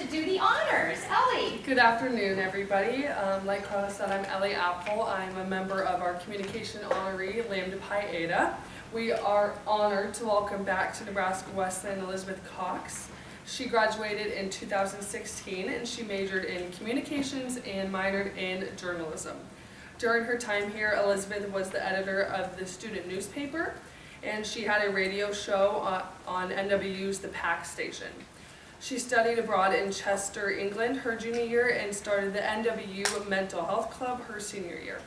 to do the honors. Ellie. Good afternoon, everybody. Like Carla said, I'm Ellie Apfel. I'm a member of our communication honoree, Lambda Pi Eta. We are honored to welcome back to Nebraska Wesleyan Elizabeth Cox. She graduated in 2016 and she majored in communications and minored in journalism. During her time here, Elizabeth was the editor of the student newspaper, and she had a radio show on NWU's The Pack Station. She studied abroad in Chester, England her junior year and started the NWU Mental Health Club her senior year.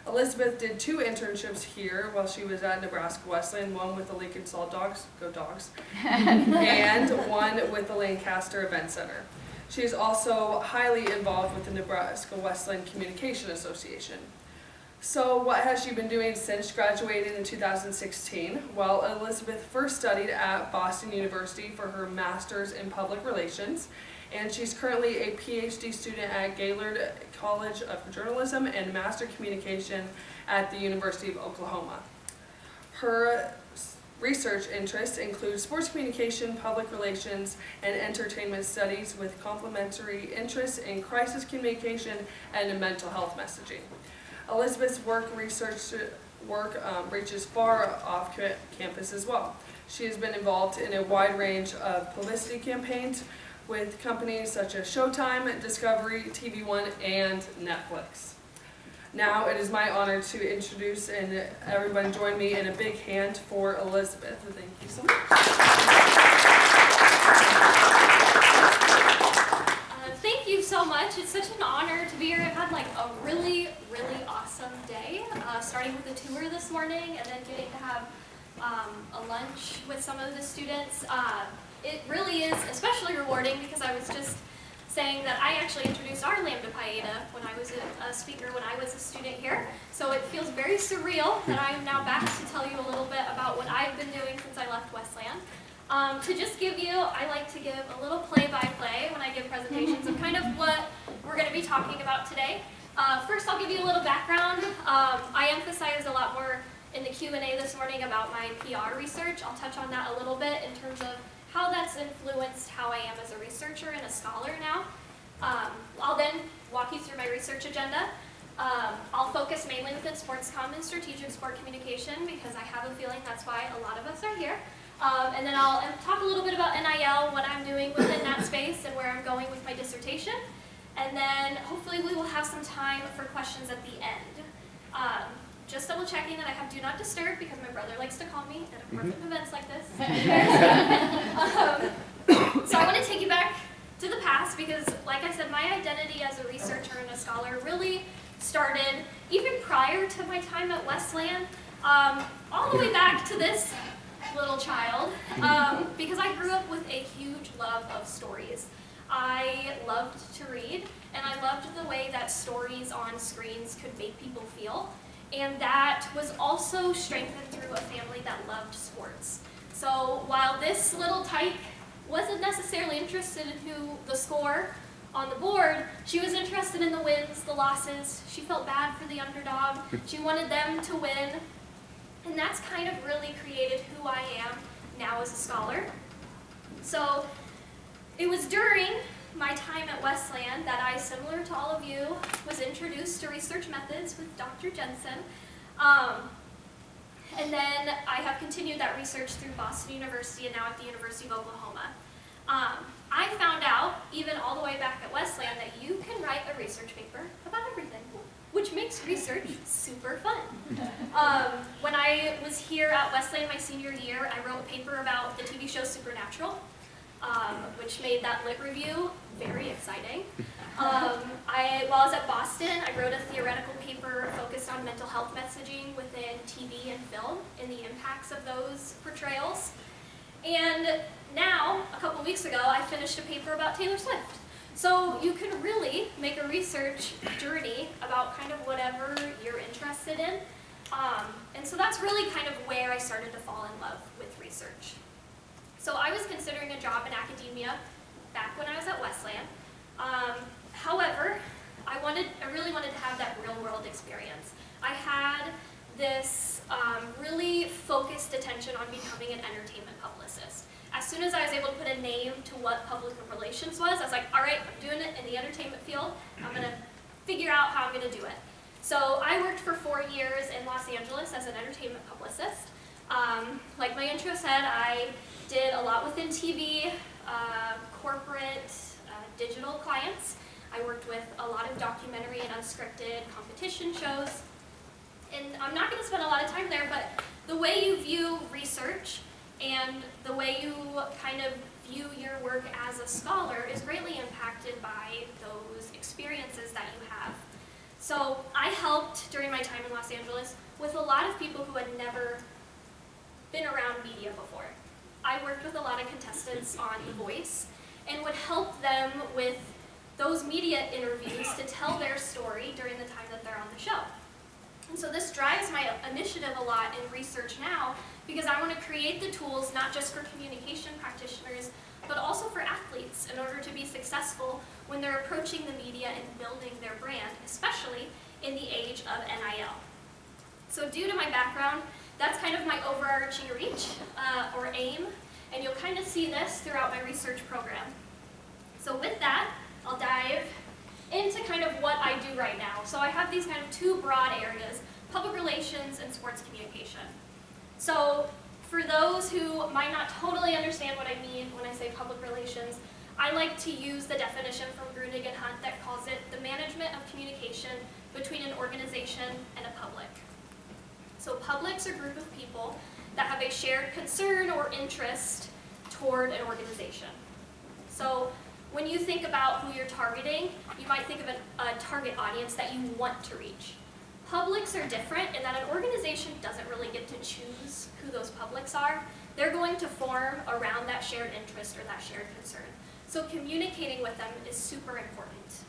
Elizabeth did 2 internships here while she was at Nebraska Wesleyan, one with the Lincoln Salt Dogs, go Dogs, and one with the Lancaster Event Center. She is also highly involved with the Nebraska Wesleyan Communication Association. So what has she been doing since graduating in 2016? Well, Elizabeth first studied at Boston University for her master's in public relations, and she's currently a PhD student at Gaylord College of Journalism and Master Communication at the University of Oklahoma. Her research interests include sports communication, public relations, and entertainment studies with complementary interests in crisis communication and mental health messaging. Elizabeth's research work reaches far off campus as well. She has been involved in a wide range of publicity campaigns with companies such as Showtime, Discovery, TV One, and Netflix. Now it is my honor to introduce, and everyone join me in a big hand for Elizabeth. Thank you so much. Thank you so much. It's such an honor to be here. I've had like a really awesome day, starting with a tour this morning and then getting to have a lunch with some of the students. It really is especially rewarding because I was just saying that I actually introduced our Lambda Pi Eta when I was a speaker when I was a student here. So it feels very surreal that I am now back to tell you a little bit about what I've been doing since I left Wesleyan. To just give you, I like to give a little play-by-play when I give presentations of kind of what we're going to be talking about today. First, I'll give you a little background. I emphasized a lot more in the Q&A this morning about my PR research. I'll touch on that a little bit in terms of how that's influenced how I am as a researcher and a scholar now. I'll then walk you through my research agenda. I'll focus mainly within sports comm and strategic sport communication because I have a feeling that's why a lot of us are here. And then I'll talk a little bit about NIL, what I'm doing within that space and where I'm going with my dissertation. And then hopefully we will have some time for questions at the end. Just double checking that I have do not disturb because my brother likes to call me at important events like this. So I want to take you back to the past because, like I said, my identity as a researcher and a scholar really started even prior to my time at Wesleyan, all the way back to this little child, because I grew up with a huge love of stories. I loved to read, and I loved the way that stories on screens could make people feel. And that was also strengthened through a family that loved sports. So while this little tyke wasn't necessarily interested in who the score on the board, she was interested in the wins, the losses. She felt bad for the underdog. She wanted them to win. And that's kind of really created who I am now as a scholar. So it was during my time at Wesleyan that I, similar to all of you, was introduced to research methods with Dr. Jensen. And then I have continued that research through Boston University and now at the University of Oklahoma. I found out, even all the way back at Wesleyan, that you can write a research paper about everything, which makes research super fun. When I was here at Wesleyan my senior year, I wrote a paper about the TV show Supernatural, which made that lit review very exciting. While I was at Boston, I wrote a theoretical paper focused on mental health messaging within TV and film and the impacts of those portrayals. And now, a couple weeks ago, I finished a paper about Taylor Swift. So you can really make a research journey about kind of whatever you're interested in. And so that's really kind of where I started to fall in love with research. So I was considering a job in academia back when I was at Wesleyan. However, I really wanted to have that real-world experience. I had this really focused attention on becoming an entertainment publicist. as soon as I was able to put a name to what public relations was, I was like, all right, I'm doing it in the entertainment field. I'm going to figure out how I'm going to do it. So I worked for 4 years in Los Angeles as an entertainment publicist. Like my intro said, I did a lot within TV, corporate, digital clients. I worked with a lot of documentary and unscripted competition shows. And I'm not going to spend a lot of time there, but the way you view research and the way you kind of view your work as a scholar is greatly impacted by those experiences that you have. So I helped during my time in Los Angeles with a lot of people who had never been around media before. I worked with a lot of contestants on The Voice and would help them with those media interviews to tell their story during the time that they're on the show. And so this drives my initiative a lot in research now because I want to create the tools not just for communication practitioners, but also for athletes in order to be successful when they're approaching the media and building their brand, especially in the age of NIL. So due to my background, that's kind of my overarching reach or aim, and you'll kind of see this throughout my research program. So with that, I'll dive into kind of what I do right now. So I have these kind of two broad areas, public relations and sports communication. So for those who might not totally understand what I mean when I say public relations, I like to use the definition from Grunig and Hunt that calls it the management of communication between an organization and a public. So publics are a group of people that have a shared concern or interest toward an organization. So when you think about who you're targeting, you might think of a target audience that you want to reach. Publics are different in that an organization doesn't really get to choose who those publics are. They're going to form around that shared interest or that shared concern. So communicating with them is super important.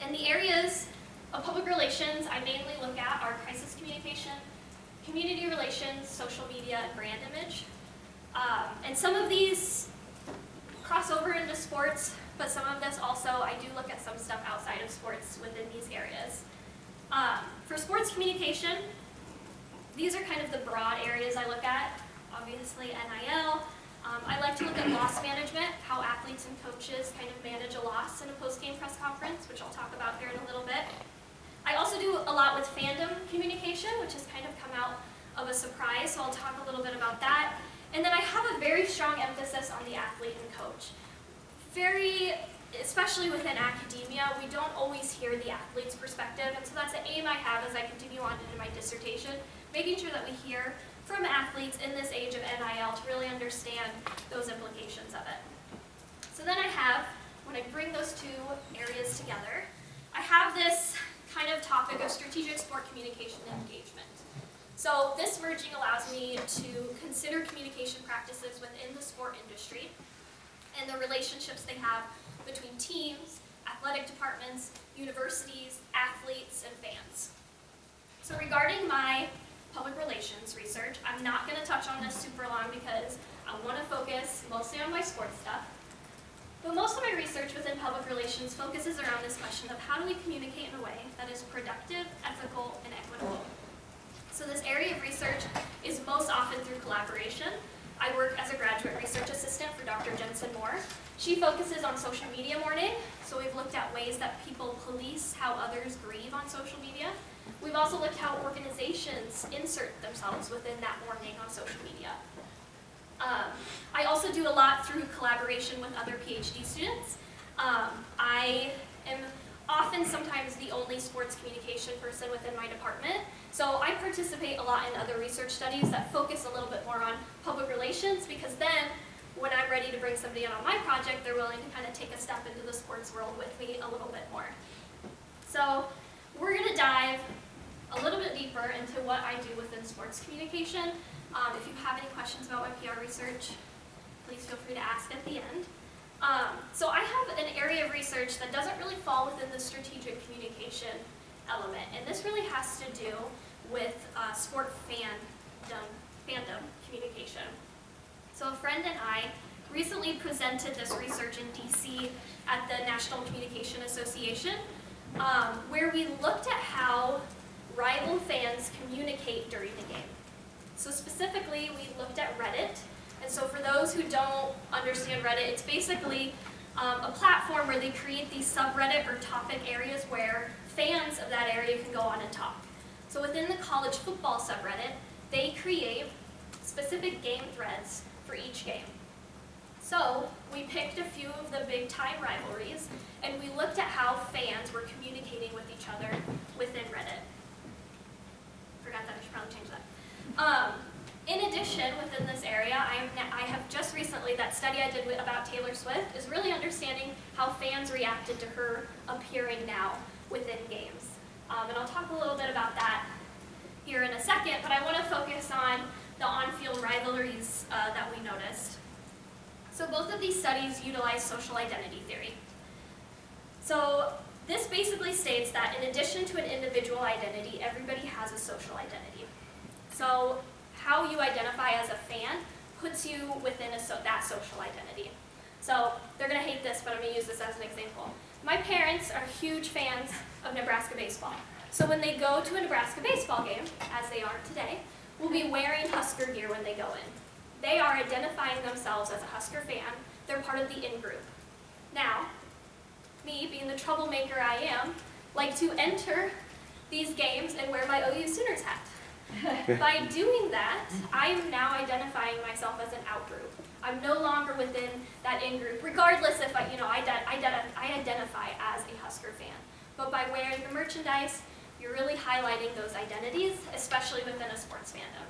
And the areas of public relations I mainly look at are crisis communication, community relations, social media, and brand image. And some of these cross over into sports, but some of this also, I do look at some stuff outside of sports within these areas. For sports communication, these are kind of the broad areas I look at. Obviously NIL. I like to look at loss management, how athletes and coaches kind of manage a loss in a post-game press conference, which I'll talk about here in a little bit. I also do a lot with fandom communication, which has kind of come out of a surprise, so I'll talk a little bit about that. And then I have a very strong emphasis on the athlete and coach. Especially within academia, we don't always hear the athlete's perspective, and so that's an aim I have as I continue on into my dissertation, making sure that we hear from athletes in this age of NIL to really understand those implications of it. So then I have, when I bring those two areas together, I have this kind of topic of strategic sport communication and engagement. So this merging allows me to consider communication practices within the sport industry and the relationships they have between teams, athletic departments, universities, athletes, and fans. So regarding my public relations research, I'm not going to touch on this super long because I want to focus mostly on my sports stuff. But most of my research within public relations focuses around this question of how do we communicate in a way that is productive, ethical, and equitable. So this area of research is most often through collaboration. I work as a graduate research assistant for Dr. Jensen Moore. She focuses on social media mourning, so we've looked at ways that people police how others grieve on social media. We've also looked how organizations insert themselves within that mourning on social media. I also do a lot through collaboration with other PhD students. I am often sometimes the only sports communication person within my department, so I participate a lot in other research studies that focus a little bit more on public relations, because then when I'm ready to bring somebody in on my project, they're willing to kind of take a step into the sports world with me a little bit more. So we're going to dive a little bit deeper into what I do within sports communication. If you have any questions about my PR research, please feel free to ask at the end. So I have an area of research that doesn't really fall within the strategic communication element, and this really has to do with sport fandom communication. So a friend and I recently presented this research in DC at the National Communication Association, where we looked at how rival fans communicate during the game. So specifically, we looked at Reddit, And so for those who don't understand Reddit, it's basically a platform where they create these subreddit or topic areas where fans of that area can go on and talk. So within the college football subreddit, they create specific game threads for each game. So we picked a few of the big time rivalries, and we looked at how fans were communicating with each other within Reddit. Forgot that, I should probably change that. In addition, within this area, I have just recently, that study I did about Taylor Swift is really understanding how fans reacted to her appearing now within games. And I'll talk a little bit about that here in a second, but I want to focus on the on-field rivalries that we noticed. So both of these studies utilize social identity theory. So this basically states that in addition to an individual identity, everybody has a social identity. So how you identify as a fan puts you within that social identity. So they're going to hate this, but I'm going to use this as an example. My parents are huge fans of Nebraska baseball. So when they go to a Nebraska baseball game, as they are today, will be wearing Husker gear when they go in. They are identifying themselves as a Husker fan. They're part of the in-group. Now, me, being the troublemaker I am, like to enter these games and wear my OU Sooners hat. By doing that, I'm now identifying myself as an out-group. I'm no longer within that in-group, regardless if I identify as a Husker fan. But by wearing the merchandise, you're really highlighting those identities, especially within a sports fandom.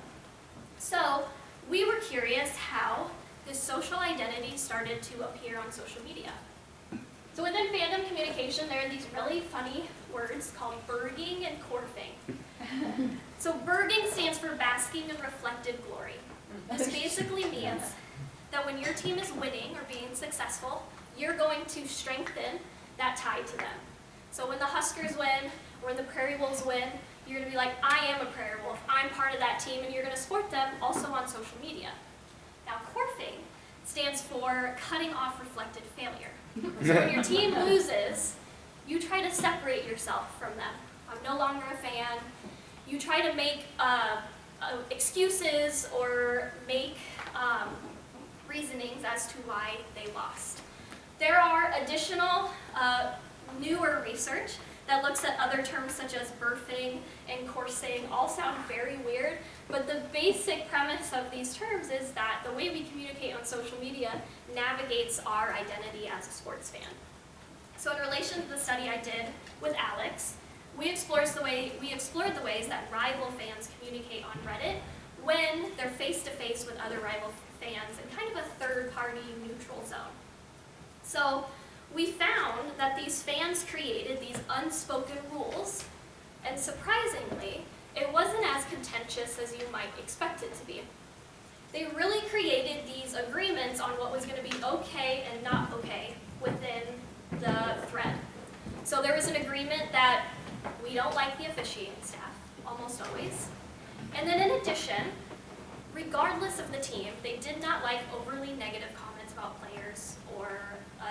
So we were curious how this social identity started to appear on social media. So within fandom communication, there are these really funny words called burging and corfing. So burging stands for basking in reflected glory. This basically means that when your team is winning or being successful, you're going to strengthen that tie to them. So when the Huskers win, or when the Prairie Wolves win, you're going to be like, I am a Prairie Wolf, I'm part of that team, and you're going to support them also on social media. Now corfing stands for cutting off reflected failure. So when your team loses, you try to separate yourself from them. I'm no longer a fan. You try to make excuses or make reasonings as to why they lost. There are additional newer research that looks at other terms such as birthing and coursing. All sound very weird, but the basic premise of these terms is that the way we communicate on social media navigates our identity as a sports fan. So in relation to the study I did with Alex, we explored the ways that rival fans communicate on Reddit when they're face-to-face with other rival fans in kind of a third-party neutral zone. So we found that these fans created these unspoken rules, and surprisingly, it wasn't as contentious as you might expect it to be. They really created these agreements on what was going to be okay and not okay within the thread. So there was an agreement that we don't like the officiating staff, almost always. And then in addition, regardless of the team, they did not like overly negative comments about players or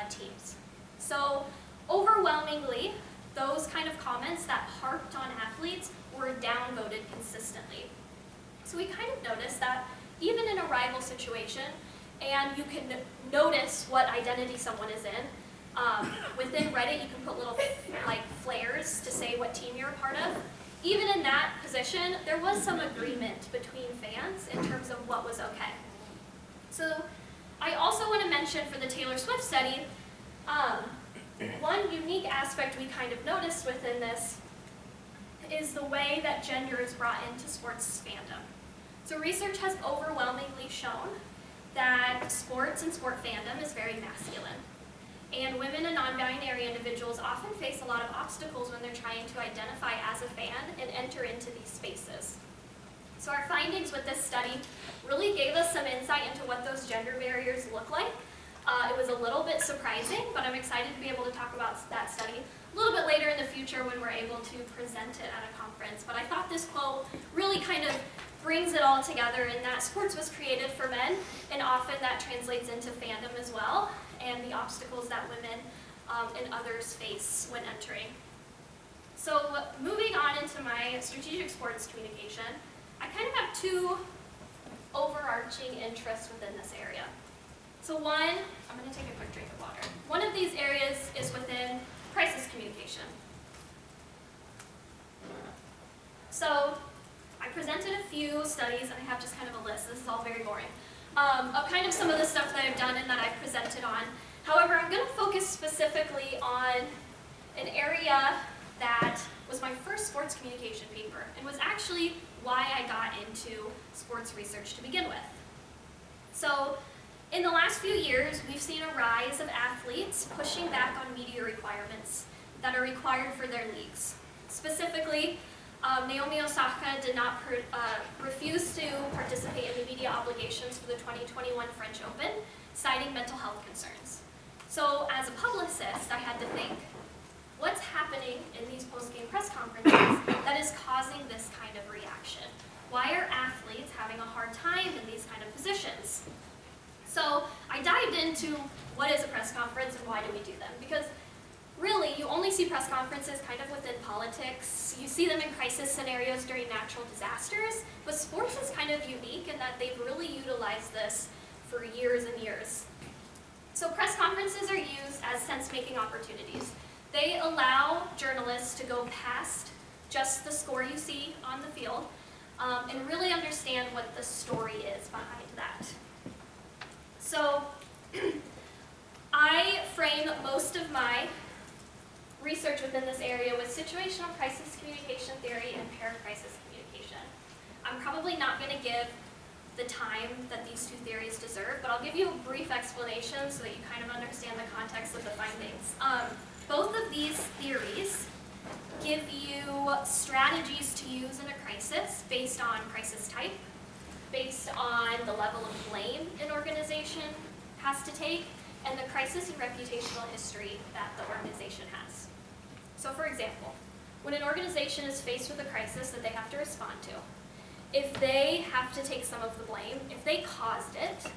teams. So overwhelmingly, those kind of comments that harped on athletes were downvoted consistently. So we kind of noticed that even in a rival situation, and you can notice what identity someone is in, within Reddit you can put little flares to say what team you're a part of. Even in that position, there was some agreement between fans in terms of what was okay. So I also want to mention for the Taylor Swift study, one unique aspect we kind of noticed within this is the way that gender is brought into sports fandom. So research has overwhelmingly shown that sports and sport fandom is very masculine. And women and non-binary individuals often face a lot of obstacles when they're trying to identify as a fan and enter into these spaces. So our findings with this study really gave us some insight into what those gender barriers look like. It was a little bit surprising, but I'm excited to be able to talk about that study a little bit later in the future when we're able to present it at a conference. But I thought this quote really kind of brings it all together in that sports was created for men, and often that translates into fandom as well, and the obstacles that women and others face when entering. So moving on into my strategic sports communication, I kind of have two overarching interests within this area. So one, I'm going to take a quick drink of water. One of these areas is within crisis communication. So I presented a few studies, and I have just kind of a list. This is all very boring, of kind of some of the stuff that I've done and that I've presented on. However, I'm going to focus specifically on an area that was my first sports communication paper and was actually why I got into sports research to begin with. So in the last few years, we've seen a rise of athletes pushing back on media requirements that are required for their leagues. Specifically, Naomi Osaka did not refuse to participate in the media obligations for the 2021 French Open, citing mental health concerns. So as a publicist, I had to think, what's happening in these post-game press conferences that is causing this kind of reaction? Why are athletes having a hard time in these kind of positions? So I dived into what is a press conference and why do we do them? Because really, you only see press conferences kind of within politics. You see them in crisis scenarios during natural disasters, but sports is kind of unique in that they've really utilized this for years and years. So press conferences are used as sense-making opportunities. They allow journalists to go past just the score you see on the field and really understand what the story is behind that. So I frame most of my research within this area with situational crisis communication theory and paracrisis communication. I'm probably not going to give the time that these two theories deserve, but I'll give you a brief explanation so that you kind of understand the context of the findings. Both of these theories give you strategies to use in a crisis based on crisis type, based on the level of blame an organization has to take, and the crisis and reputational history that the organization has. So for example, when an organization is faced with a crisis that they have to respond to, if they have to take some of the blame, if they caused it,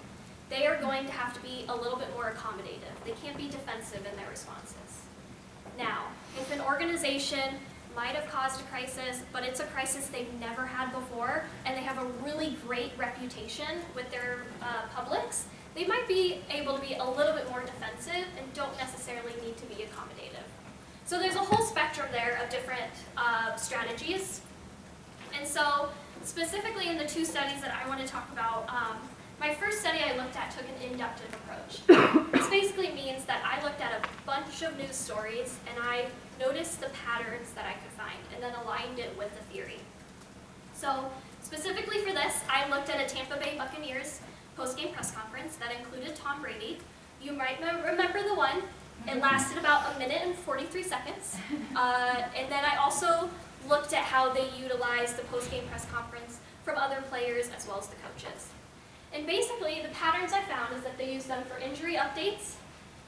they are going to have to be a little bit more accommodative. They can't be defensive in their responses. Now, if an organization might have caused a crisis, but it's a crisis they've never had before, and they have a really great reputation with their publics, they might be able to be a little bit more defensive and don't necessarily need to be accommodative. So there's a whole spectrum there of different strategies. And so specifically in the two studies that I want to talk about, my first study I looked at took an inductive approach. This basically means that I looked at a bunch of news stories and I noticed the patterns that I could find and then aligned it with the theory. So specifically for this, I looked at a Tampa Bay Buccaneers post-game press conference that included Tom Brady. You might remember the one. It lasted about 1 minute and 43 seconds. And then I also looked at how they utilized the post-game press conference from other players as well as the coaches. And basically, the patterns I found is that they use them for injury updates.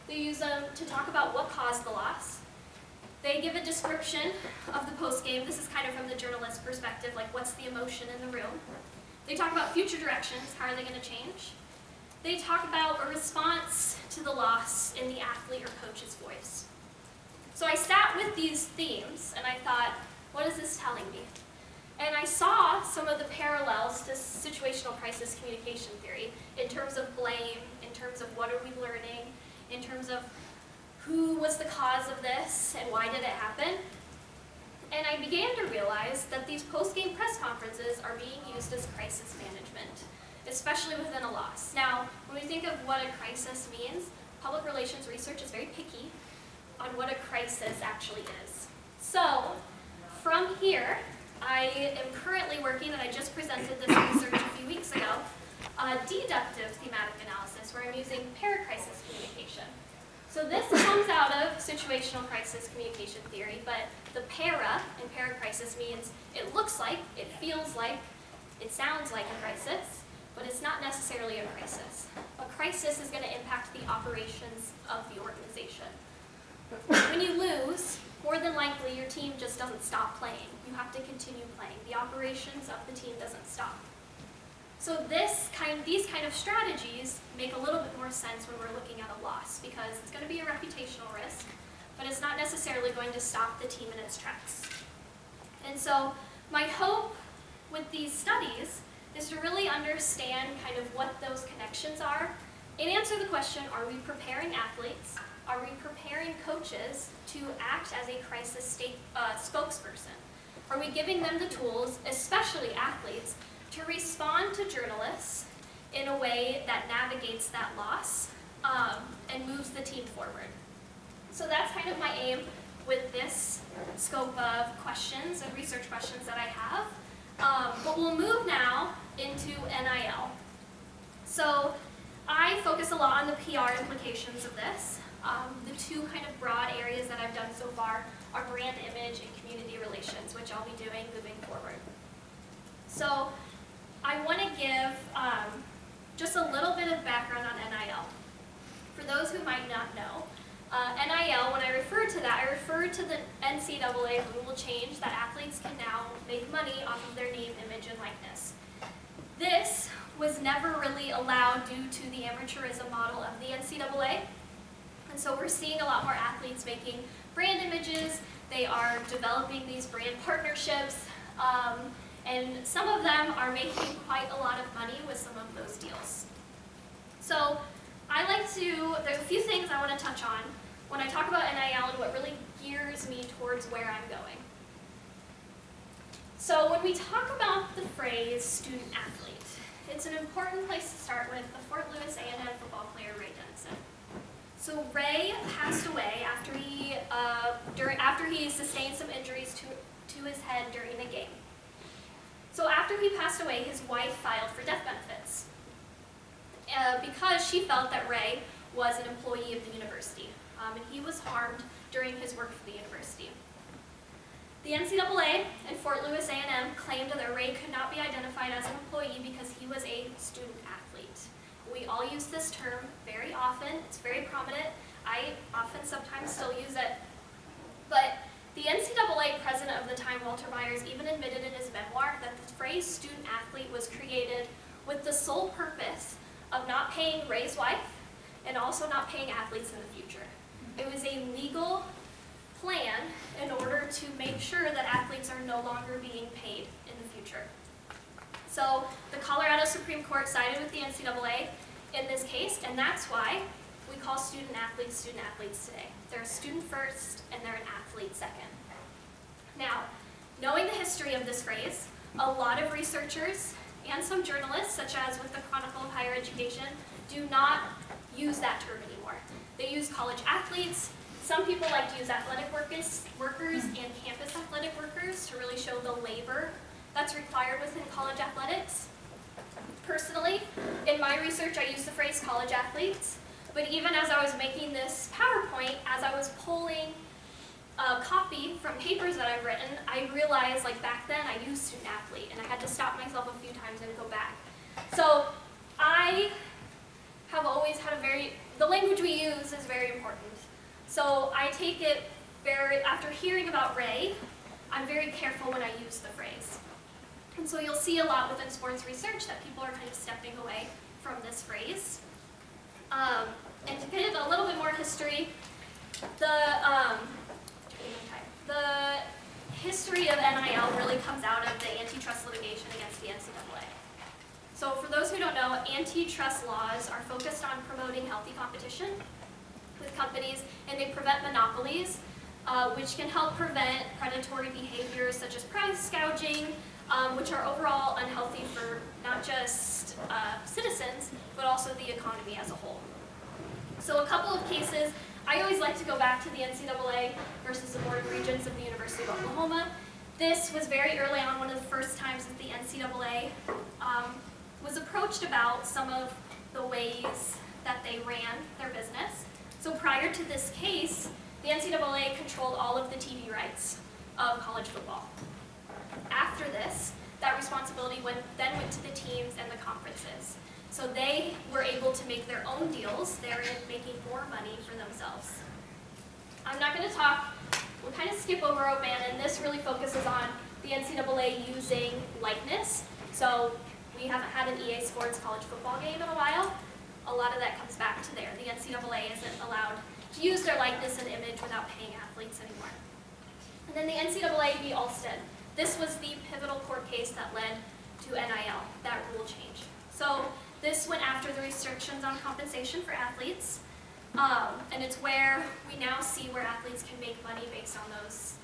They use them to talk about what caused the loss. They give a description of the post-game. This is kind of from the journalist perspective, like what's the emotion in the room. They talk about future directions, how are they going to change. They talk about a response to the loss in the athlete or coach's voice. So I sat with these themes and I thought, what is this telling me? And I saw some of the parallels to situational crisis communication theory in terms of blame, in terms of what are we learning, in terms of who was the cause of this and why did it happen. And I began to realize that these post-game press conferences are being used as crisis management, especially within a loss. Now, when we think of what a crisis means, public relations research is very picky on what a crisis actually is. So, from here, I am currently working, and I just presented this research a few weeks ago, a deductive thematic analysis where I'm using paracrisis communication. So this comes out of situational crisis communication theory, but the para in paracrisis means it looks like, it feels like, it sounds like a crisis, but it's not necessarily a crisis. A crisis is going to impact the operations of the organization. When you lose, more than likely your team just doesn't stop playing. You have to continue playing. The operations of the team doesn't stop. So these kind of strategies make a little bit more sense when we're looking at a loss because it's going to be a reputational risk, but it's not necessarily going to stop the team in its tracks. And so my hope with these studies is to really understand kind of what those connections are and answer the question, are we preparing athletes? Are we preparing coaches to act as a crisis spokesperson? Are we giving them the tools, especially athletes, to respond to journalists in a way that navigates that loss and moves the team forward? So that's kind of my aim with this scope of questions and research questions that I have. But we'll move now into NIL. So I focus a lot on the PR implications of this. The two kind of broad areas that I've done so far are brand image and community relations, which I'll be doing moving forward. So I want to give just a little bit of background on NIL. For those who might not know, NIL, when I refer to that, I refer to the NCAA rule change that athletes can now make money off of their name, image, and likeness. This was never really allowed due to the amateurism model of the NCAA. And so we're seeing a lot more athletes making brand images. They are developing these brand partnerships. And some of them are making quite a lot of money with some of those deals. So there's a few things I want to touch on when I talk about NIL and what really gears me towards where I'm going. So when we talk about the phrase student athlete, it's an important place to start with the Fort Lewis A&M football player Ray Dennison. So Ray passed away after he sustained some injuries to his head during a game. So after he passed away, his wife filed for death benefits because she felt that Ray was an employee of the university, and he was harmed during his work for the university. The NCAA and Fort Lewis A&M claimed that Ray could not be identified as an employee because he was a student athlete. We all use this term very often. It's very prominent. I often sometimes still use it. But the NCAA president of the time, Walter Myers, even admitted in his memoir that the phrase student athlete was created with the sole purpose of not paying Ray's wife and also not paying athletes in the future. It was a legal plan in order to make sure that athletes are no longer being paid in the future. So the Colorado Supreme Court sided with the NCAA in this case, and that's why we call student athletes today. They're a student first and they're an athlete second. Now, knowing the history of this phrase, a lot of researchers and some journalists, such as with the Chronicle of Higher Education, do not use that term anymore. They use college athletes. Some people like to use athletic workers and campus athletic workers to really show the labor that's required within college athletics. Personally, in my research, I use the phrase college athletes, but even as I was making this PowerPoint, as I was pulling a copy from papers that I've written, I realized back then I used student athlete, and I had to stop myself a few times and go back. So I have always had the language we use is very important. So I take it after hearing about Ray, I'm very careful when I use the phrase. And so you'll see a lot within sports research that people are kind of stepping away from this phrase. And to give a little bit more history, the history of NIL really comes out of the antitrust litigation against the NCAA. So for those who don't know, antitrust laws are focused on promoting healthy competition with companies, and they prevent monopolies, which can help prevent predatory behaviors such as price gouging, which are overall unhealthy for not just citizens, but also the economy as a whole. So a couple of cases, I always like to go back to the NCAA versus the Board of Regents of the University of Oklahoma. This was very early on, one of the first times that the NCAA was approached about some of the ways that they ran their business. So prior to this case, the NCAA controlled all of the TV rights of college football. After this, that responsibility then went to the teams and the conferences. So they were able to make their own deals, therein making more money for themselves. I'm not going to we'll kind of skip over O'Bannon. This really focuses on the NCAA using likeness. So we haven't had an EA Sports college football game in a while. A lot of that comes back to there. The NCAA isn't allowed to use their likeness and image without paying athletes anymore. And then the NCAA v. Alston. This was the pivotal court case that led to NIL, that rule change. So this went after the restrictions on compensation for athletes, and it's where we now see where athletes can make money based on those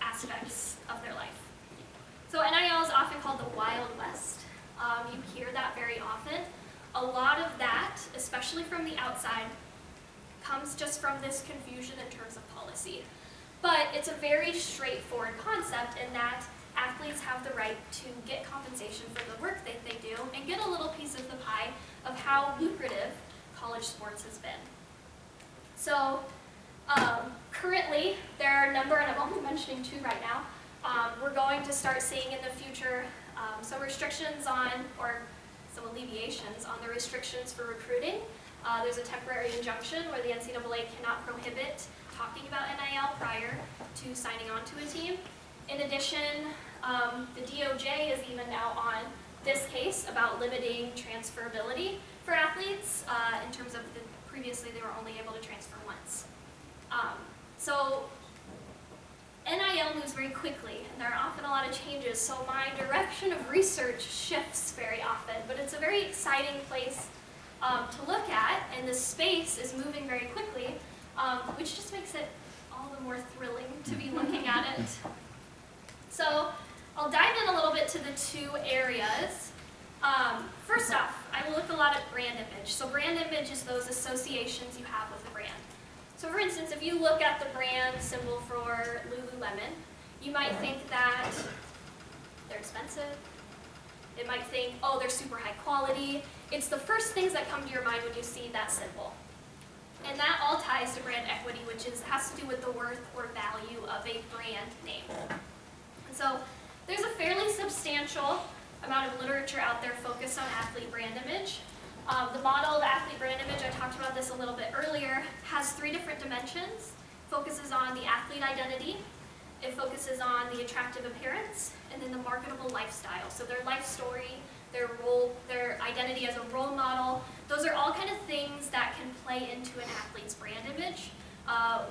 aspects of their life. So NIL is often called the Wild West. You hear that very often. A lot of that, especially from the outside, comes just from this confusion in terms of policy. But it's a very straightforward concept in that athletes have the right to get compensation for the work that they do and get a little piece of the pie of how lucrative college sports has been. So currently, there are a number, and I'm only mentioning two right now, we're going to start seeing in the future some restrictions on, or some alleviations on the restrictions for recruiting. There's a temporary injunction where the NCAA cannot prohibit talking about NIL prior to signing on to a team. In addition, the DOJ is even now on this case about limiting transferability for athletes in terms of previously they were only able to transfer once. So NIL moves very quickly, and there are often a lot of changes, so my direction of research shifts very often, but it's a very exciting place to look at, and the space is moving very quickly, which just makes it all the more thrilling to be looking at it. So I'll dive in a little bit to the two areas. First off, I will look a lot at brand image. So brand image is those associations you have with the brand. So for instance, if you look at the brand symbol for Lululemon, you might think that they're expensive. It might think, oh, they're super high quality. It's the first things that come to your mind when you see that symbol. And that all ties to brand equity, which has to do with the worth or value of a brand name. And so there's a fairly substantial amount of literature out there focused on athlete brand image. The model of athlete brand image, I talked about this a little bit earlier, has three different dimensions. Focuses on the athlete identity, it focuses on the attractive appearance, and then the marketable lifestyle. So their life story, their role, their identity as a role model, those are all kind of things that can play into an athlete's brand image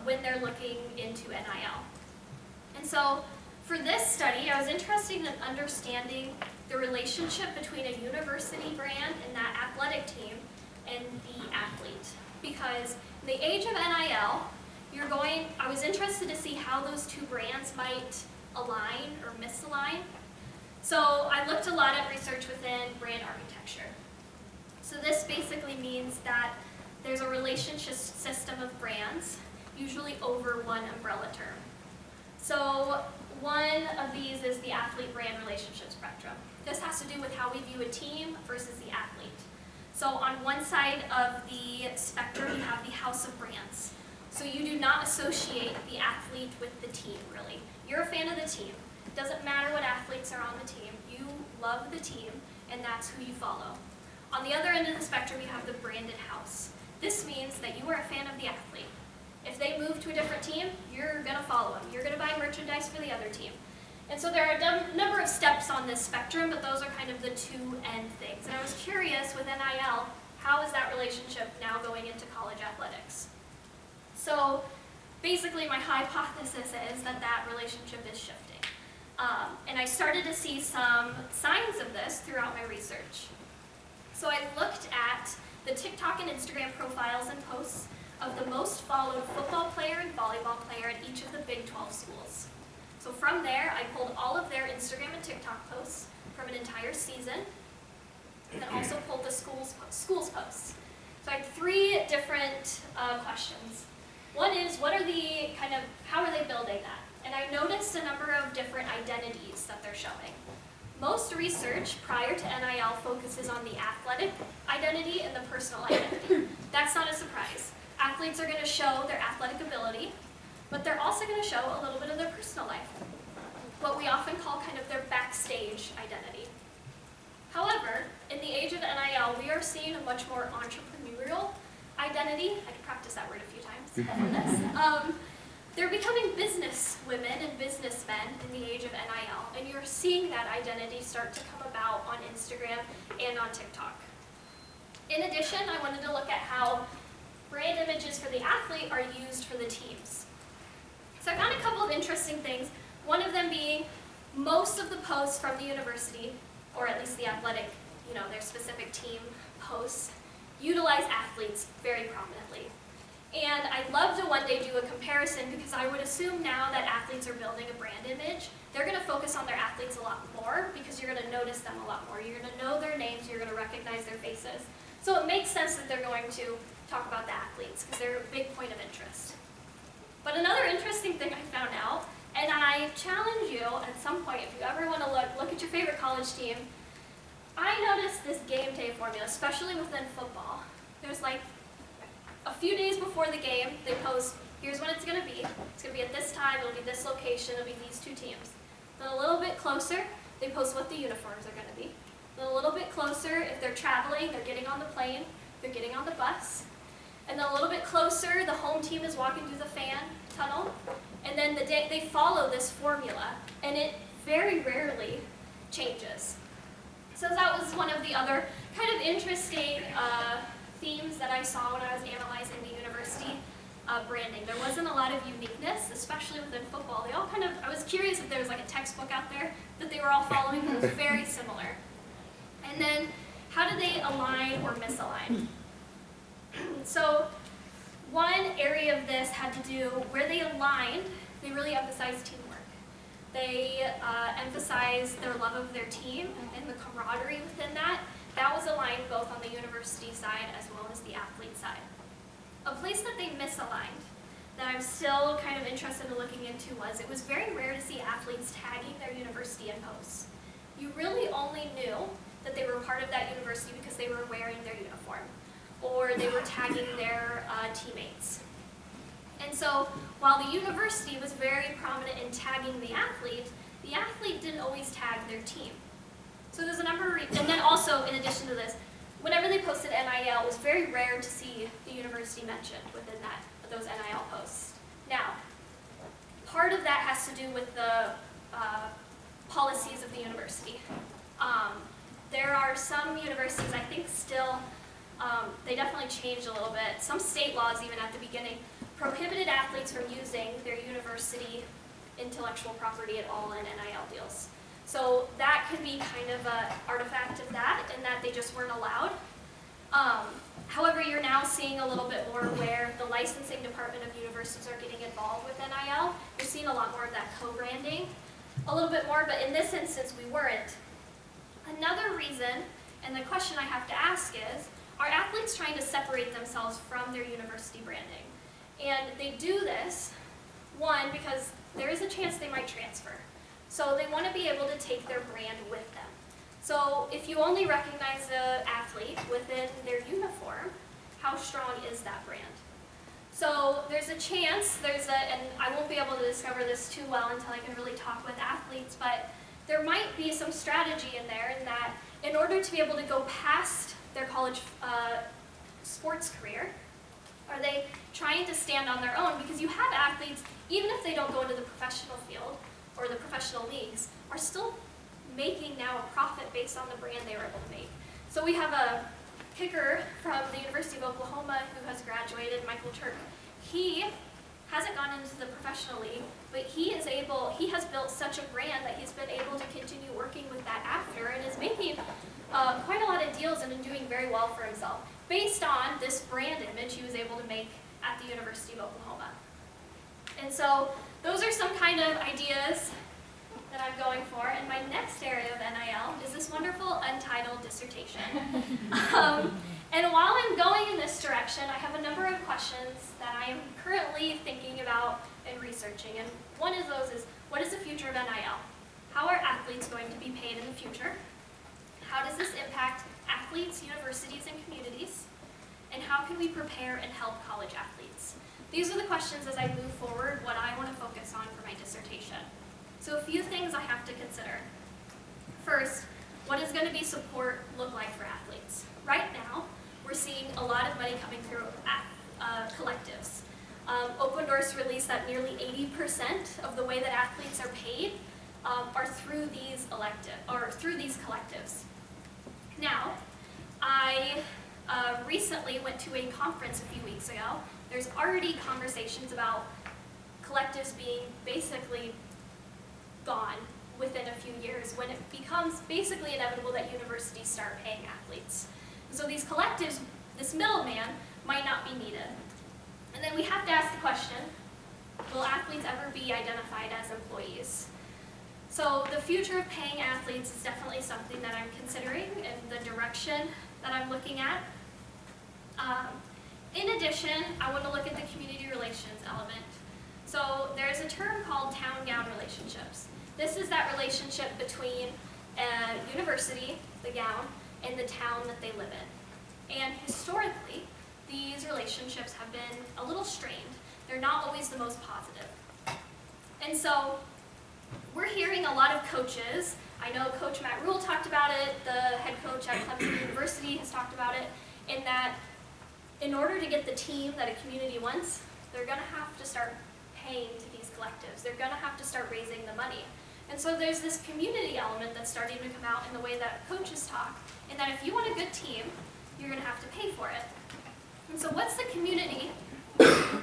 when they're looking into NIL. And so for this study, I was interested in understanding the relationship between a university brand and that athletic team and the athlete. Because in the age of NIL, I was interested to see how those two brands might align or misalign. So I looked a lot at research within brand architecture. So this basically means that there's a relationship system of brands, usually over one umbrella term. So one of these is the athlete-brand relationship spectrum. This has to do with how we view a team versus the athlete. So on one side of the spectrum, you have the house of brands. So you do not associate the athlete with the team, really. You're a fan of the team. It doesn't matter what athletes are on the team. You love the team, and that's who you follow. On the other end of the spectrum, you have the branded house. This means that you are a fan of the athlete. If they move to a different team, you're going to follow them. You're going to buy merchandise for the other team. And so there are a number of steps on this spectrum, but those are kind of the two end things. And I was curious with NIL, how is that relationship now going into college athletics? So basically my hypothesis is that that relationship is shifting. And I started to see some signs of this throughout my research. So I looked at the TikTok and Instagram profiles and posts of the most followed football player and volleyball player at each of the Big 12 schools. So from there, I pulled all of their Instagram and TikTok posts from an entire season, and then also pulled the schools posts. So I had three different questions. One is, how are they building that? And I noticed a number of different identities that they're showing. Most research prior to NIL focuses on the athletic identity and the personal identity. That's not a surprise. Athletes are going to show their athletic ability, but they're also going to show a little bit of their personal life, what we often call kind of their backstage identity. However, in the age of NIL, we are seeing a much more entrepreneurial identity. I could practice that word a few times. They're becoming business women and businessmen in the age of NIL, and you're seeing that identity start to come about on Instagram and on TikTok. In addition, I wanted to look at how brand images for the athlete are used for the teams. So I found a couple of interesting things, one of them being most of the posts from the university or at least the athletic, their specific team posts, utilize athletes very prominently. And I'd love to one day do a comparison because I would assume now that athletes are building a brand image, they're going to focus on their athletes a lot more because you're going to notice them a lot more. You're going to know their names, you're going to recognize their faces. So it makes sense that they're going to talk about the athletes because they're a big point of interest. But another interesting thing I found out, and I challenge you at some point, if you ever want to look at your favorite college team, I noticed this game day formula, especially within football. There's like a few days before the game, they post, here's when it's going to be. It's going to be at this time, it'll be this location, it'll be these two teams. Then a little bit closer, they post what the uniforms are going to be. Then a little bit closer, if they're traveling, they're getting on the plane, they're getting on the bus. And then a little bit closer, the home team is walking through the fan tunnel. And then they follow this formula, and it very rarely changes. So that was one of the other kind of interesting themes that I saw when I was analyzing the university branding. There wasn't a lot of uniqueness, especially within football. They all I was curious if there was like a textbook out there that they were all following, but it was very similar. And then, how do they align or misalign? So, one area of this had to do, where they aligned, they really emphasized teamwork. They emphasized their love of their team and the camaraderie within that. That was aligned both on the university side as well as the athlete side. A place that they misaligned that I'm still kind of interested in looking into was it was very rare to see athletes tagging their university in posts. You really only knew that they were part of that university because they were wearing their uniform or they were tagging their teammates. And so while the university was very prominent in tagging the athlete didn't always tag their team. So there's a number of reasons. And then also, in addition to this, whenever they posted NIL, it was very rare to see the university mentioned within those NIL posts. Now, part of that has to do with the policies of the university. There are some universities, I think still, they definitely changed a little bit. Some state laws, even at the beginning, prohibited athletes from using their university intellectual property at all in NIL deals. So that could be kind of an artifact of that, in that they just weren't allowed. However, you're now seeing a little bit more where the licensing department of universities are getting involved with NIL. You're seeing a lot more of that co-branding, a little bit more, but in this instance, we weren't. Another reason, and the question I have to ask is, are athletes trying to separate themselves from their university branding? And they do this, one, because there is a chance they might transfer. So they want to be able to take their brand with them. So if you only recognize the athlete within their uniform, how strong is that brand? So there's a chance, and I won't be able to discover this too well until I can really talk with athletes, but there might be some strategy in there in that in order to be able to go past their college sports career, are they trying to stand on their own? Because you have athletes, even if they don't go into the professional field or the professional leagues, are still making now a profit based on the brand they were able to make. So we have a kicker from the University of Oklahoma who has graduated, Michael Turk. He hasn't gone into the professional league, but he has built such a brand that he's been able to continue working with that after and is making quite a lot of deals and doing very well for himself based on this brand image he was able to make at the University of Oklahoma. And so those are some kind of ideas that I'm going for. And my next area of NIL is this wonderful untitled dissertation. And while I'm going in this direction, I have a number of questions that I am currently thinking about and researching. And one of those is, what is the future of NIL? How are athletes going to be paid in the future? How does this impact athletes, universities, and communities? And how can we prepare and help college athletes? These are the questions as I move forward, what I want to focus on for my dissertation. So a few things I have to consider. First, what is going to be support look like for athletes? Right now, we're seeing a lot of money coming through collectives. Open Doors released that nearly 80% of the way that athletes are paid are through these collectives. Now, I recently went to a conference a few weeks ago. There's already conversations about collectives being basically gone within a few years when it becomes basically inevitable that universities start paying athletes. So these collectives, this middleman, might not be needed. And then we have to ask the question, will athletes ever be identified as employees? So the future of paying athletes is definitely something that I'm considering and the direction that I'm looking at. In addition, I want to look at the community relations element. So there's a term called town-gown relationships. This is that relationship between a university, the gown, and the town that they live in. And historically, these relationships have been a little strained. They're not always the most positive. And so we're hearing a lot of coaches. I know Coach Matt Rule talked about it, the head coach at Clemson University has talked about it, in that in order to get the team that a community wants, they're going to have to start paying to these collectives. They're going to have to start raising the money. And so there's this community element that's starting to come out in the way that coaches talk, and that if you want a good team, you're going to have to pay for it. And so what's the community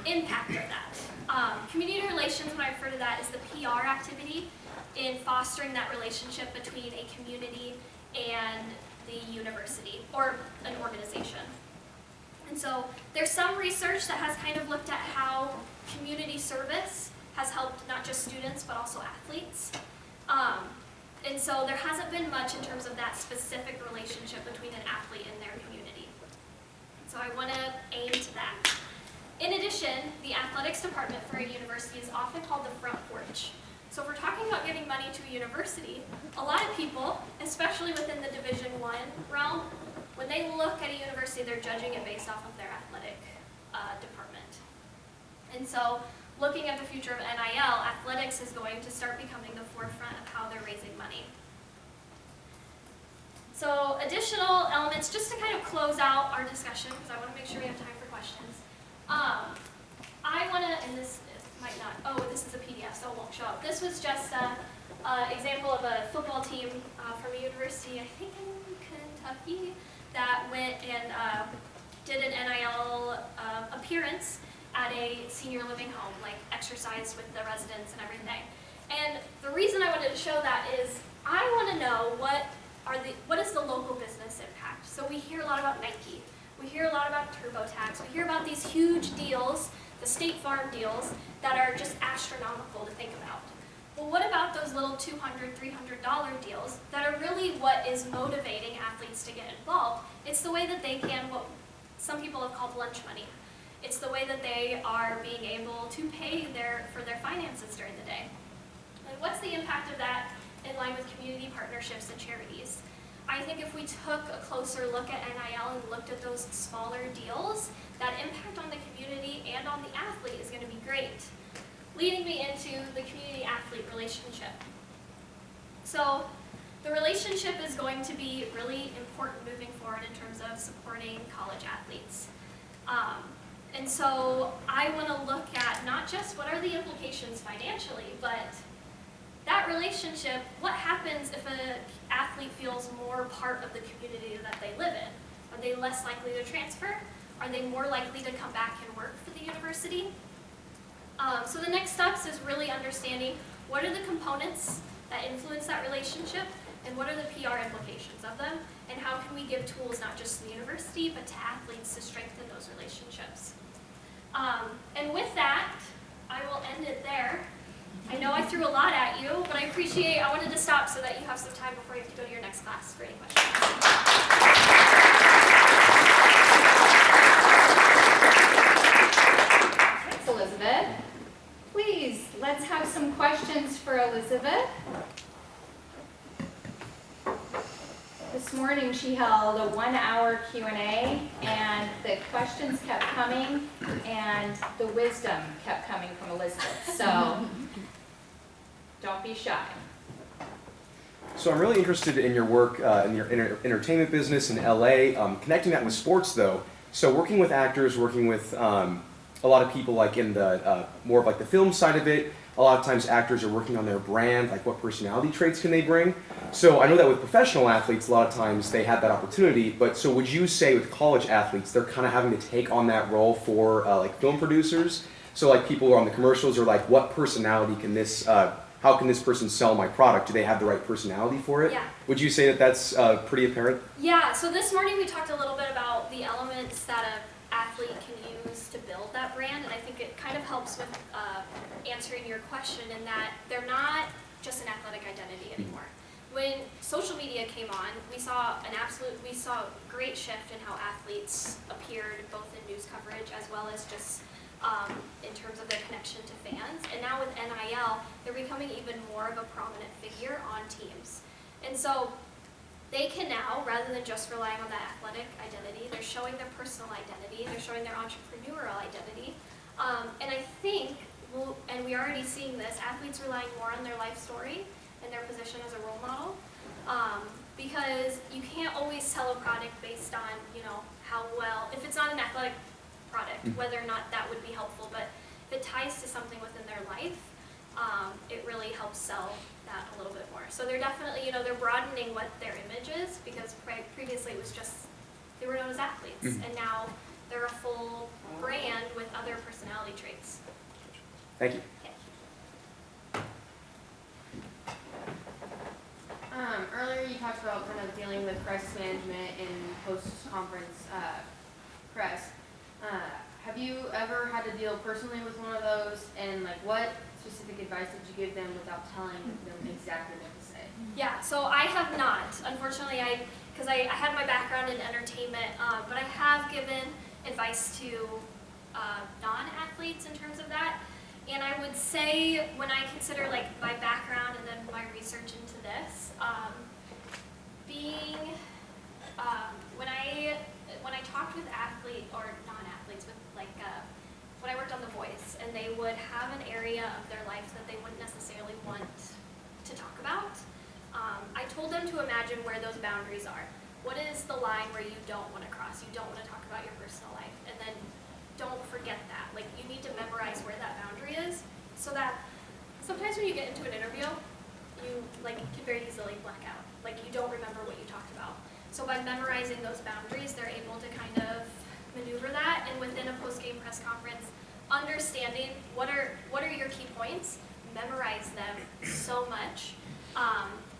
impact of that? Community relations, when I refer to that, is the PR activity in fostering that relationship between a community and the university or an organization. And so there's some research that has kind of looked at how community service has helped not just students but also athletes. And so there hasn't been much in terms of that specific relationship between an athlete and their community. So I want to aim to that. In addition, the athletics department for a university is often called the front porch. So if we're talking about giving money to a university, a lot of people, especially within the Division I realm, when they look at a university, they're judging it based off of their athletic department. And so looking at the future of NIL, athletics is going to start becoming the forefront of how they're raising money. So additional elements, just to kind of close out our discussion, because I want to make sure we have time for questions. I want to, and this might not, oh, this is a PDF, so it won't show up. This was just an example of a football team from a university, I think in Kentucky, that went and did an NIL appearance at a senior living home, like exercised with the residents and everything. And the reason I wanted to show that is I want to know what is the local business impact. So we hear a lot about Nike. We hear a lot about TurboTax. We hear about these huge deals, the State Farm deals, that are just astronomical to think about. Well, what about those little $200, $300 deals that are really what is motivating athletes to get involved? It's the way that they can, what some people have called lunch money. It's the way that they are being able to pay for their finances during the day. And what's the impact of that in line with community partnerships and charities? I think if we took a closer look at NIL and looked at those smaller deals, that impact on the community and on the athlete is going to be great. Leading me into the community-athlete relationship. So the relationship is going to be really important moving forward in terms of supporting college athletes. And so I want to look at not just what are the implications financially, but that relationship, what happens if an athlete feels more part of the community that they live in? Are they less likely to transfer? Are they more likely to come back and work for the university? So the next steps is really understanding what are the components that influence that relationship and what are the PR implications of them, and how can we give tools not just to the university but to athletes to strengthen those relationships. And with that, I will end it there. I know I threw a lot at you, but I wanted to stop so that you have some time before you have to go to your next class for any questions. Thanks, Elizabeth. Please, let's have some questions for Elizabeth. This morning she held a 1-hour Q&A, and the questions kept coming and the wisdom kept coming from Elizabeth. So don't be shy. So I'm really interested in your work in your entertainment business in LA, connecting that with sports though. So working with actors, working with a lot of people like in the more of like the film side of it. A lot of times actors are working on their brand, like what personality traits can they bring. So I know that with professional athletes, a lot of times they have that opportunity, but so would you say with college athletes, they're kind of having to take on that role for like film producers? So like people who are on the commercials are like, what personality can this how can this person sell my product? Do they have the right personality for it? Yeah. Would you say that that's pretty apparent? Yeah, so this morning we talked a little bit about the elements that an athlete can use to build that brand, and I think it kind of helps with answering your question in that they're not just an athletic identity anymore. When social media came on, we saw a great shift in how athletes appeared both in news coverage as well as just in terms of their connection to fans. And now with NIL, they're becoming even more of a prominent figure on teams. And so they can now, rather than just relying on that athletic identity, they're showing their personal identity, they're showing their entrepreneurial identity. And I think, and we're already seeing this, athletes relying more on their life story and their position as a role model. Because you can't always sell a product based on, how well, if it's not an athletic product, whether or not that would be helpful, but if it ties to something within their life, it really helps sell that a little bit more. So they're definitely, they're broadening what their image is, because previously it was just, they were known as athletes, and now they're a full brand with other personality traits. Thank you. Earlier you talked about kind of dealing with crisis management in post-conference press. Have you ever had to deal personally with one of those, and what specific advice did you give them without telling them exactly what to say? Yeah, so I have not. Unfortunately, because I had my background in entertainment, but I have given advice to non-athletes in terms of that. And I would say, when I consider my background and then my research into this, when I talked with athletes or non-athletes, with when I worked on The Voice, and they would have an area of their life that they wouldn't necessarily want to talk about, I told them to imagine where those boundaries are. What is the line where you don't want to cross? You don't want to talk about your personal life, and then don't forget that. You need to memorize where that boundary is, so that sometimes when you get into an interview, you can very easily black out. You don't remember what you talked about. So by memorizing those boundaries, they're able to kind of maneuver that, and within a post-game press conference, understanding what are your key points, memorize them so much,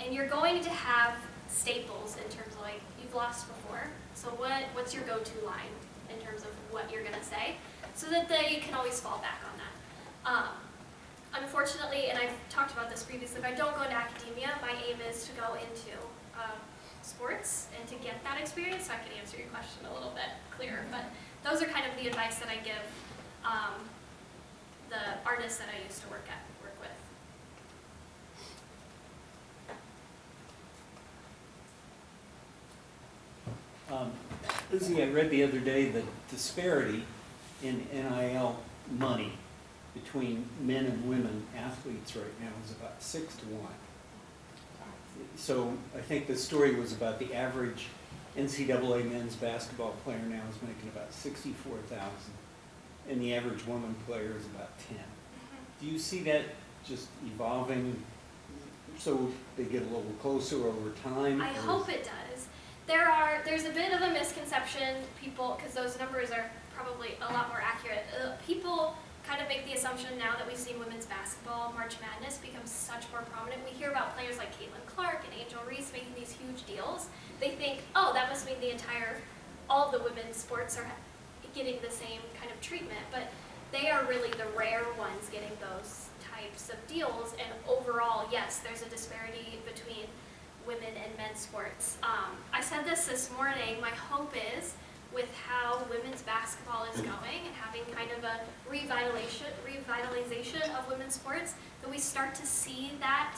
and you're going to have staples in terms of you've lost before. So what's your go-to line in terms of what you're going to say, so that they can always fall back on that. Unfortunately, and I've talked about this previously, if I don't go into academia, my aim is to go into sports and to get that experience, so I can answer your question a little bit clearer. But those are kind of the advice that I give the artists that I used to work with. Lizzie, I read the other day the disparity in NIL money between men and women athletes right now is about 6-1. So I think the story was about the average NCAA men's basketball player now is making about $64,000, and the average woman player is about 10. Do you see that just evolving so they get a little closer over time? I hope it does. There's a bit of a misconception, because those numbers are probably a lot more accurate. People kind of make the assumption now that we've seen women's basketball, March Madness, become such more prominent. We hear about players like Caitlin Clark and Angel Reese making these huge deals. They think, oh, that must mean all of the women's sports are getting the same kind of treatment, but they are really the rare ones getting those types of deals. And overall, yes, there's a disparity between women and men's sports. I said this morning, my hope is, with how women's basketball is going and having kind of a revitalization of women's sports, that we start to see that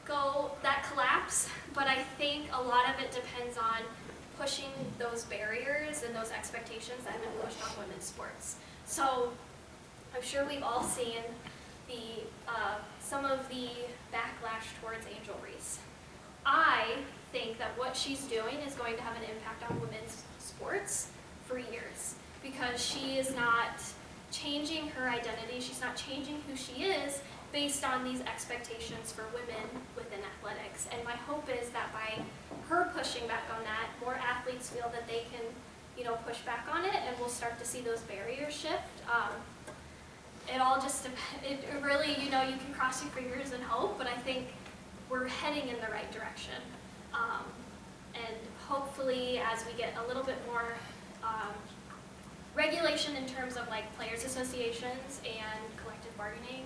collapse. But I think a lot of it depends on pushing those barriers and those expectations that have been pushed on women's sports. So I'm sure we've all seen some of the backlash towards Angel Reese. I think that what she's doing is going to have an impact on women's sports for years, because she is not changing her identity, she's not changing who she is based on these expectations for women within athletics. And my hope is that by her pushing back on that, more athletes feel that they can, push back on it, and we'll start to see those barriers shift. it all just, it really, you know, you can cross your fingers and hope, but I think we're heading in the right direction. And hopefully, as we get a little bit more regulation in terms of like players associations and collective bargaining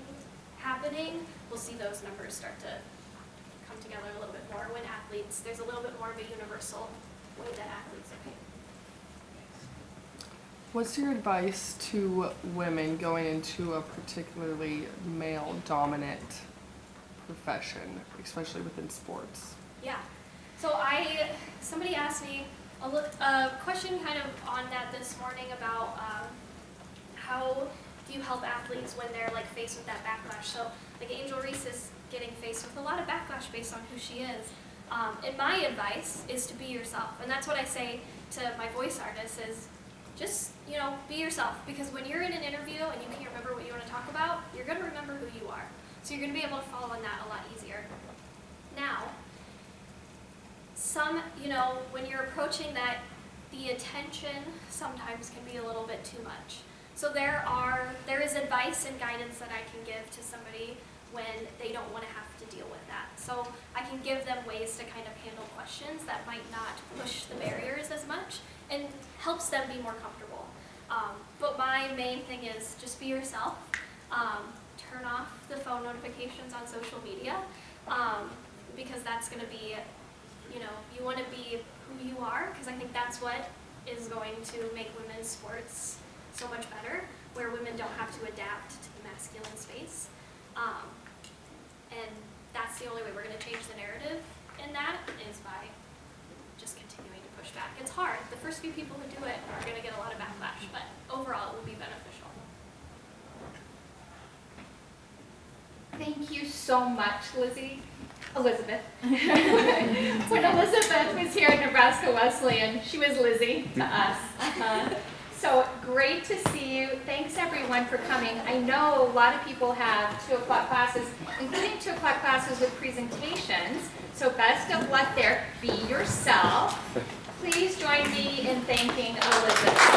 happening, we'll see those numbers start to come together a little bit more when athletes, there's a little bit more of a universal way that athletes are paid. What's your advice to women going into a particularly male-dominant profession, especially within sports? Yeah. So somebody asked me a question kind of on that this morning about how do you help athletes when they're like faced with that backlash. So like Angel Reese is getting faced with a lot of backlash based on who she is. And my advice is to be yourself. And that's what I say to my voice artists is just, you know, be yourself. Because when you're in an interview and you can't remember what you want to talk about, you're going to remember who you are. So you're going to be able to follow in that a lot easier. Now, you know, when you're approaching that, the attention sometimes can be a little bit too much. So there is advice and guidance that I can give to somebody when they don't want to have to deal with that. So I can give them ways to kind of handle questions that might not push the barriers as much and helps them be more comfortable. But my main thing is just be yourself. Turn off the phone notifications on social media because that's going to be, you know, you want to be who you are, because I think that's what is going to make women's sports so much better, where women don't have to adapt to the masculine space. And that's the only way we're going to change the narrative in that is by just continuing to push back. It's hard. The first few people who do it are going to get a lot of backlash, but overall it will be beneficial. Thank you so much, Elizabeth. When Elizabeth was here at Nebraska Wesleyan, she was Lizzie to us. So great to see you. Thanks everyone for coming. I know a lot of people have 2 o'clock classes, including 2 o'clock classes with presentations. So best of luck there. Be yourself. Please join me in thanking Elizabeth.